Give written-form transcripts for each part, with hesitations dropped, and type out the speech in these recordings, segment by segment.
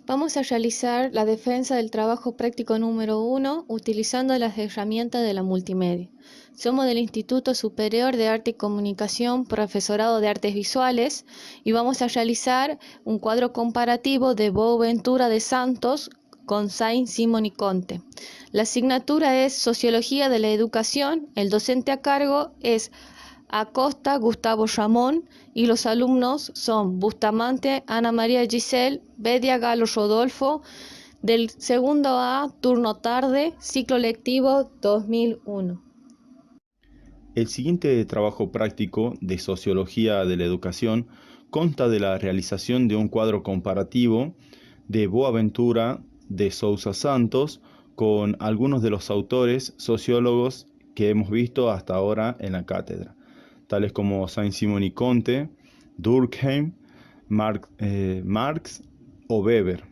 Vamos a realizar la defensa del trabajo práctico número 1 utilizando las herramientas de la multimedia. Somos del Instituto Superior de Arte y Comunicación, Profesorado de Artes Visuales, y vamos a realizar un cuadro comparativo de Boaventura de Santos con Saint-Simon y Conte. La asignatura es Sociología de la Educación. El docente a cargo es Acosta Gustavo Ramón y los alumnos son Bustamante Ana María Giselle, Bedia Galo Rodolfo, del segundo A, turno tarde, ciclo lectivo 2001. El siguiente trabajo práctico de Sociología de la Educación consta de la realización de un cuadro comparativo de Boaventura de Sousa Santos con algunos de los autores sociólogos que hemos visto hasta ahora en la cátedra, tales como Saint-Simon y Conte, Durkheim, Marx o Weber.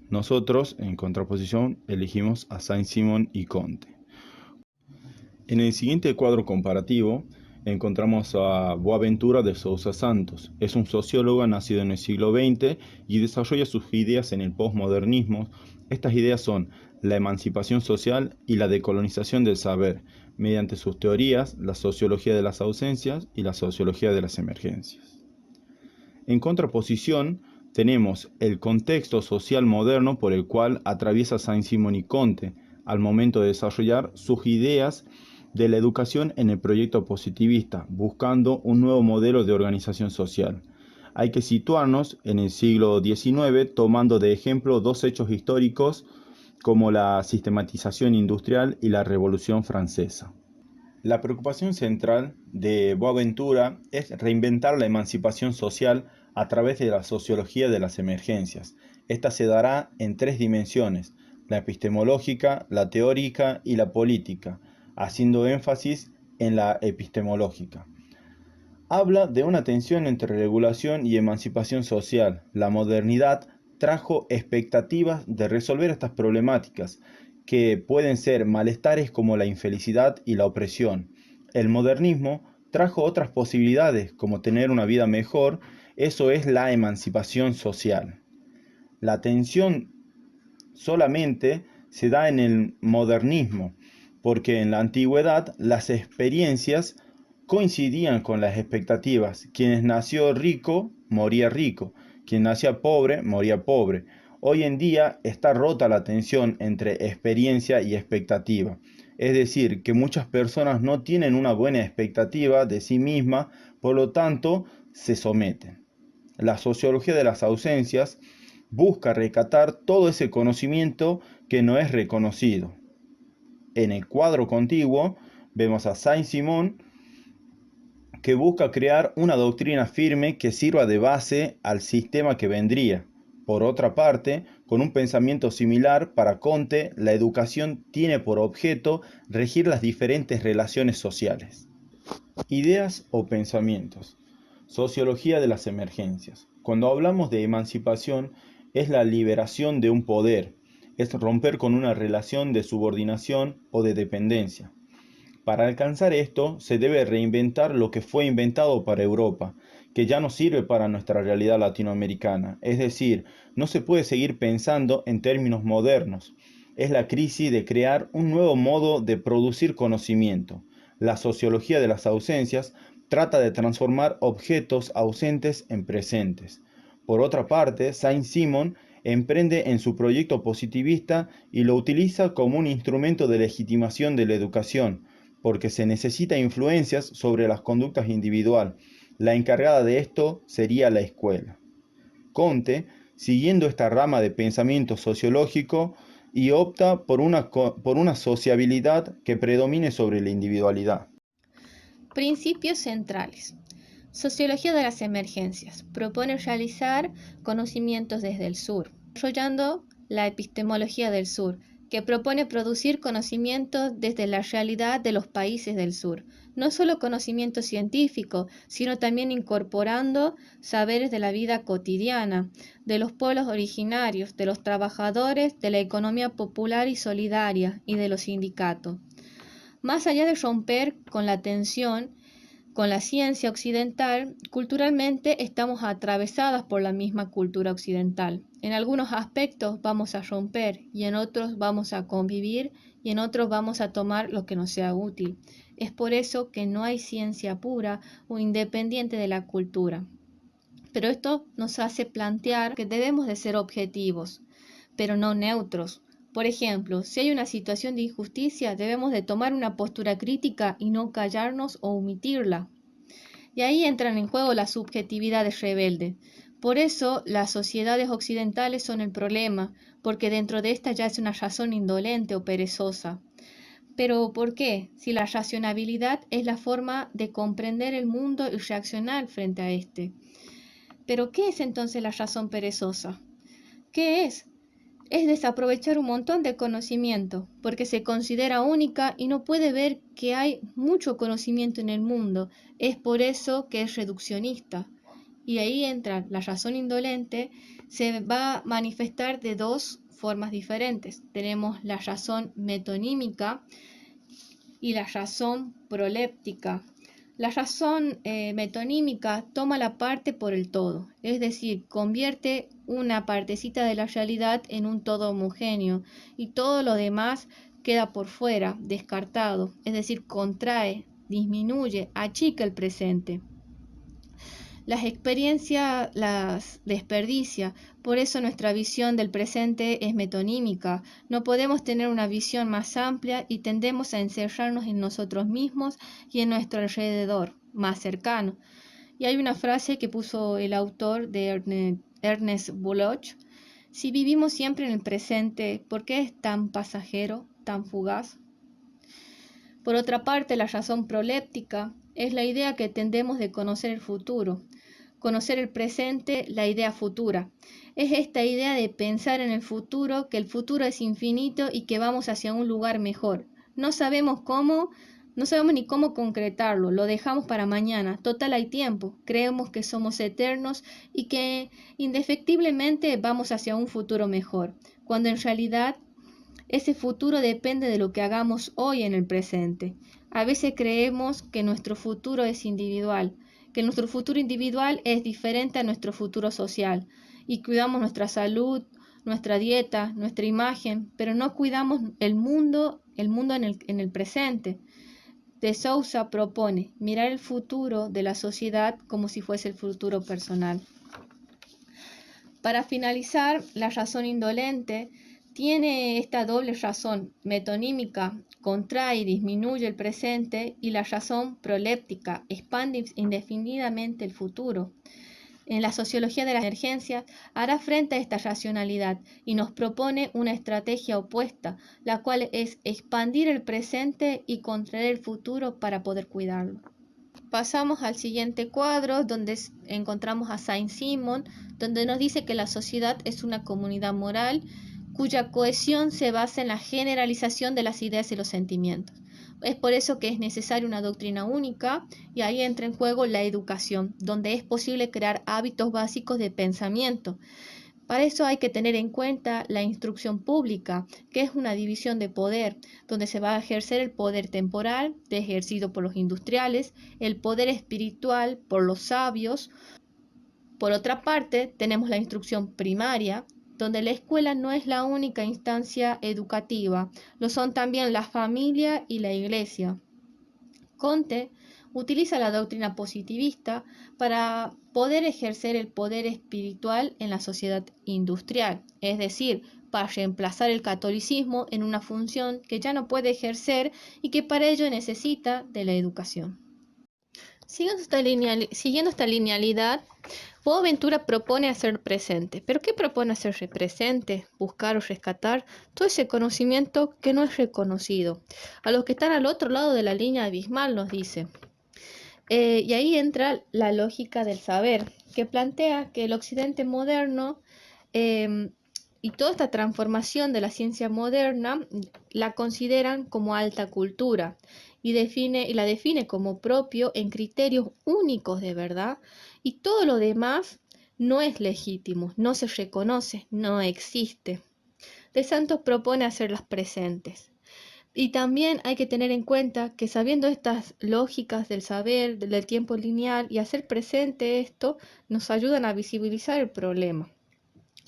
Nosotros, en contraposición, elegimos a Saint-Simon y Conte. En el siguiente cuadro comparativo encontramos a Boaventura de Sousa Santos. Es un sociólogo nacido en el siglo XX y desarrolla sus ideas en el posmodernismo. Estas ideas son la emancipación social y la decolonización del saber, mediante sus teorías, la sociología de las ausencias y la sociología de las emergencias. En contraposición, tenemos el contexto social moderno por el cual atraviesa Saint-Simon y Conte al momento de desarrollar sus ideas de la educación en el proyecto positivista, buscando un nuevo modelo de organización social. Hay que situarnos en el siglo XIX, tomando de ejemplo dos hechos históricos como la sistematización industrial y la Revolución Francesa. La preocupación central de Boaventura es reinventar la emancipación social a través de la sociología de las emergencias. Esta se dará en tres dimensiones: la epistemológica, la teórica y la política, haciendo énfasis en la epistemológica. Habla de una tensión entre regulación y emancipación social. La modernidad trajo expectativas de resolver estas problemáticas, que pueden ser malestares como la infelicidad y la opresión. El modernismo trajo otras posibilidades, como tener una vida mejor. Eso es la emancipación social. La tensión solamente se da en el modernismo, porque en la antigüedad las experiencias coincidían con las expectativas. Quien nació rico, moría rico. Quien nacía pobre, moría pobre. Hoy en día está rota la tensión entre experiencia y expectativa. Es decir, que muchas personas no tienen una buena expectativa de sí mismas, por lo tanto, se someten. La sociología de las ausencias busca rescatar todo ese conocimiento que no es reconocido. En el cuadro contiguo vemos a Saint-Simon, que busca crear una doctrina firme que sirva de base al sistema que vendría. Por otra parte, con un pensamiento similar, para Conte, la educación tiene por objeto regir las diferentes relaciones sociales. Ideas o pensamientos. Sociología de las emergencias. Cuando hablamos de emancipación, es la liberación de un poder, es romper con una relación de subordinación o de dependencia. Para alcanzar esto, se debe reinventar lo que fue inventado para Europa, que ya no sirve para nuestra realidad latinoamericana. Es decir, no se puede seguir pensando en términos modernos. Es la crisis de crear un nuevo modo de producir conocimiento. La sociología de las ausencias trata de transformar objetos ausentes en presentes. Por otra parte, Saint-Simon emprende en su proyecto positivista y lo utiliza como un instrumento de legitimación de la educación, porque se necesita influencias sobre las conductas individuales. La encargada de esto sería la escuela. Conte, siguiendo esta rama de pensamiento sociológico, y opta por una sociabilidad que predomine sobre la individualidad. Principios centrales. Sociología de las emergencias. Propone realizar conocimientos desde el sur, desarrollando la epistemología del sur, que propone producir conocimientos desde la realidad de los países del sur. No solo conocimiento científico, sino también incorporando saberes de la vida cotidiana, de los pueblos originarios, de los trabajadores, de la economía popular y solidaria y de los sindicatos. Más allá de romper con la tensión con la ciencia occidental, culturalmente estamos atravesadas por la misma cultura occidental. En algunos aspectos vamos a romper y en otros vamos a convivir y en otros vamos a tomar lo que nos sea útil. Es por eso que no hay ciencia pura o independiente de la cultura. Pero esto nos hace plantear que debemos de ser objetivos, pero no neutros. Por ejemplo, si hay una situación de injusticia, debemos de tomar una postura crítica y no callarnos o omitirla. Y ahí entran en juego las subjetividades rebeldes. Por eso las sociedades occidentales son el problema, porque dentro de esta ya es una razón indolente o perezosa. Pero ¿por qué? Si la racionalidad es la forma de comprender el mundo y reaccionar frente a este. Pero ¿qué es entonces la razón perezosa? ¿Qué es? Es desaprovechar un montón de conocimiento, porque se considera única y no puede ver que hay mucho conocimiento en el mundo. Es por eso que es reduccionista. Y ahí entra la razón indolente, se va a manifestar de dos formas diferentes. Tenemos la razón metonímica y la razón proléptica. La razón metonímica toma la parte por el todo, es decir, convierte una partecita de la realidad en un todo homogéneo y todo lo demás queda por fuera, descartado, es decir, contrae, disminuye, achica el presente. Las experiencias las desperdicia, por eso nuestra visión del presente es metonímica. No podemos tener una visión más amplia y tendemos a encerrarnos en nosotros mismos y en nuestro alrededor más cercano. Y hay una frase que puso el autor de Ernest Bloch: si vivimos siempre en el presente, ¿por qué es tan pasajero, tan fugaz? Por otra parte, la razón proléptica es la idea que tendemos de conocer el futuro. Conocer el presente, la idea futura. Es esta idea de pensar en el futuro, que el futuro es infinito y que vamos hacia un lugar mejor. No sabemos cómo, no sabemos ni cómo concretarlo, lo dejamos para mañana. Total, hay tiempo. Creemos que somos eternos y que indefectiblemente vamos hacia un futuro mejor, cuando en realidad ese futuro depende de lo que hagamos hoy en el presente. A veces creemos que nuestro futuro es individual, que nuestro futuro individual es diferente a nuestro futuro social, y cuidamos nuestra salud, nuestra dieta, nuestra imagen, pero no cuidamos el mundo en el presente. De Souza propone mirar el futuro de la sociedad como si fuese el futuro personal. Para finalizar, la razón indolente tiene esta doble razón metonímica, contrae y disminuye el presente, y la razón proléptica, expande indefinidamente el futuro. En la sociología de las emergencias hará frente a esta racionalidad y nos propone una estrategia opuesta, la cual es expandir el presente y contraer el futuro para poder cuidarlo. Pasamos al siguiente cuadro, donde encontramos a Saint-Simon, donde nos dice que la sociedad es una comunidad moral cuya cohesión se basa en la generalización de las ideas y los sentimientos. Es por eso que es necesaria una doctrina única, y ahí entra en juego la educación, donde es posible crear hábitos básicos de pensamiento. Para eso hay que tener en cuenta la instrucción pública, que es una división de poder, donde se va a ejercer el poder temporal, ejercido por los industriales, el poder espiritual por los sabios. Por otra parte, tenemos la instrucción primaria, donde la escuela no es la única instancia educativa, lo son también la familia y la iglesia. Comte utiliza la doctrina positivista para poder ejercer el poder espiritual en la sociedad industrial, es decir, para reemplazar el catolicismo en una función que ya no puede ejercer y que para ello necesita de la educación. Siguiendo esta linealidad, Boaventura propone hacer presente. ¿Pero qué propone hacer presente? Buscar o rescatar todo ese conocimiento que no es reconocido. A los que están al otro lado de la línea abismal, nos dice. Y ahí entra la lógica del saber, que plantea que el occidente moderno y toda esta transformación de la ciencia moderna la consideran como alta cultura y la define como propio en criterios únicos de verdad, y todo lo demás no es legítimo, no se reconoce, no existe. De Santos propone hacerlas presentes. Y también hay que tener en cuenta que sabiendo estas lógicas del saber, del tiempo lineal y hacer presente esto, nos ayudan a visibilizar el problema.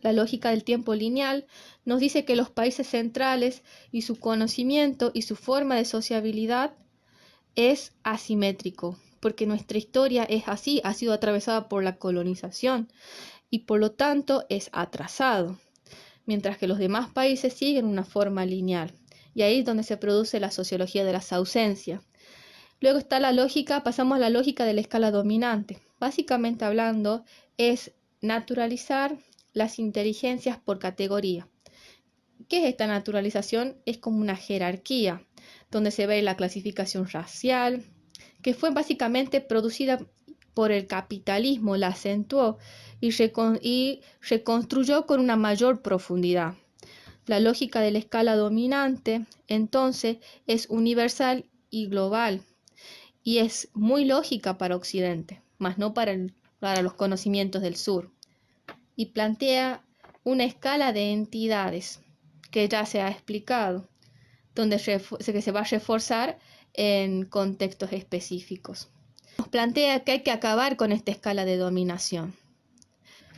La lógica del tiempo lineal nos dice que los países centrales y su conocimiento y su forma de sociabilidad es asimétrico, porque nuestra historia es así, ha sido atravesada por la colonización y por lo tanto es atrasado, mientras que los demás países siguen una forma lineal. Y ahí es donde se produce la sociología de las ausencias. Luego está la lógica, pasamos a la lógica de la escala dominante. Básicamente hablando, es naturalizar las inteligencias por categoría. ¿Qué es esta naturalización? Es como una jerarquía, donde se ve la clasificación racial, que fue básicamente producida por el capitalismo, la acentuó y reconstruyó con una mayor profundidad. La lógica de la escala dominante, entonces, es universal y global, y es muy lógica para Occidente, mas no para los conocimientos del sur, y plantea una escala de entidades que ya se ha explicado, donde se va a reforzar en contextos específicos. Nos plantea que hay que acabar con esta escala de dominación.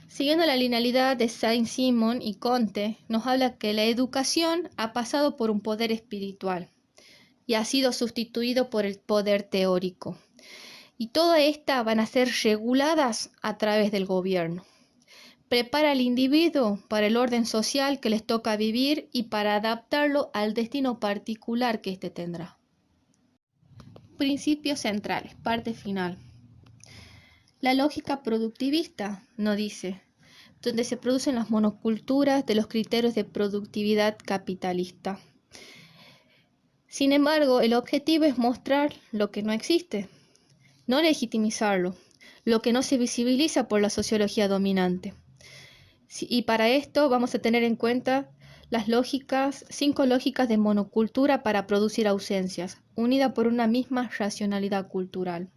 Siguiendo la linealidad de Saint-Simon y Comte, nos habla que la educación ha pasado por un poder espiritual y ha sido sustituido por el poder teórico. Y todas estas van a ser reguladas a través del gobierno. Prepara al individuo para el orden social que les toca vivir y para adaptarlo al destino particular que éste tendrá. Principios centrales, parte final. La lógica productivista nos dice, donde se producen las monoculturas de los criterios de productividad capitalista. Sin embargo, el objetivo es mostrar lo que no existe, no legitimizarlo, lo que no se visibiliza por la sociología dominante. Y para esto vamos a tener en cuenta las 5 lógicas de monocultura para producir ausencias, unidas por una misma racionalidad cultural.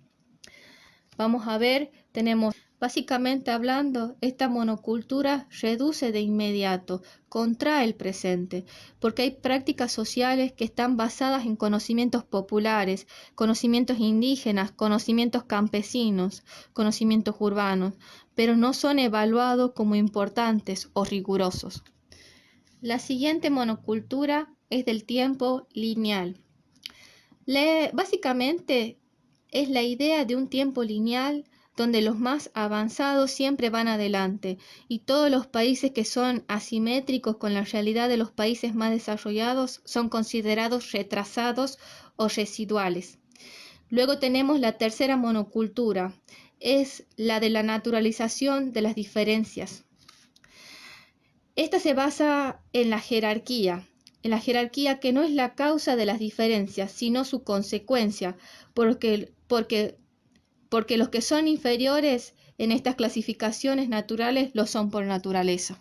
Vamos a ver, tenemos básicamente hablando, esta monocultura reduce de inmediato, contrae el presente, porque hay prácticas sociales que están basadas en conocimientos populares, conocimientos indígenas, conocimientos campesinos, conocimientos urbanos, pero no son evaluados como importantes o rigurosos. La siguiente monocultura es del tiempo lineal. Básicamente es la idea de un tiempo lineal donde los más avanzados siempre van adelante y todos los países que son asimétricos con la realidad de los países más desarrollados son considerados retrasados o residuales. Luego tenemos la tercera monocultura, es la de la naturalización de las diferencias. Esta se basa en la jerarquía que no es la causa de las diferencias, sino su consecuencia, porque los que son inferiores en estas clasificaciones naturales lo son por naturaleza.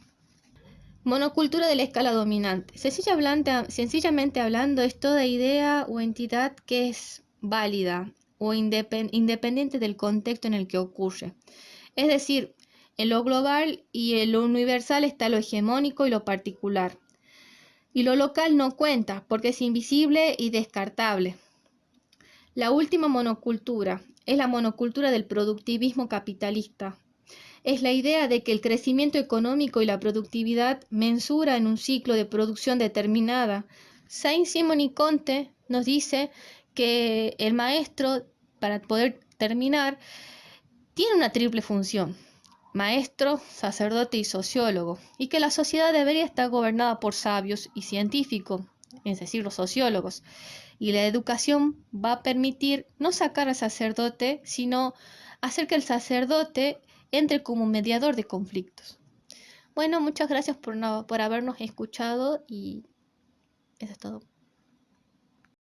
Monocultura de la escala dominante. Sencillamente hablando, es toda idea o entidad que es válida o independiente del contexto en el que ocurre. Es decir, en lo global y en lo universal está lo hegemónico y lo particular. Y lo local no cuenta porque es invisible y descartable. La última monocultura es la monocultura del productivismo capitalista. Es la idea de que el crecimiento económico y la productividad mensura en un ciclo de producción determinada. Saint-Simon y Comte nos dice que el maestro, para poder terminar, tiene una triple función: maestro, sacerdote y sociólogo, y que la sociedad debería estar gobernada por sabios y científicos, es decir, los sociólogos. Y la educación va a permitir no sacar al sacerdote, sino hacer que el sacerdote entre como mediador de conflictos. Bueno, muchas gracias por habernos escuchado y eso es todo.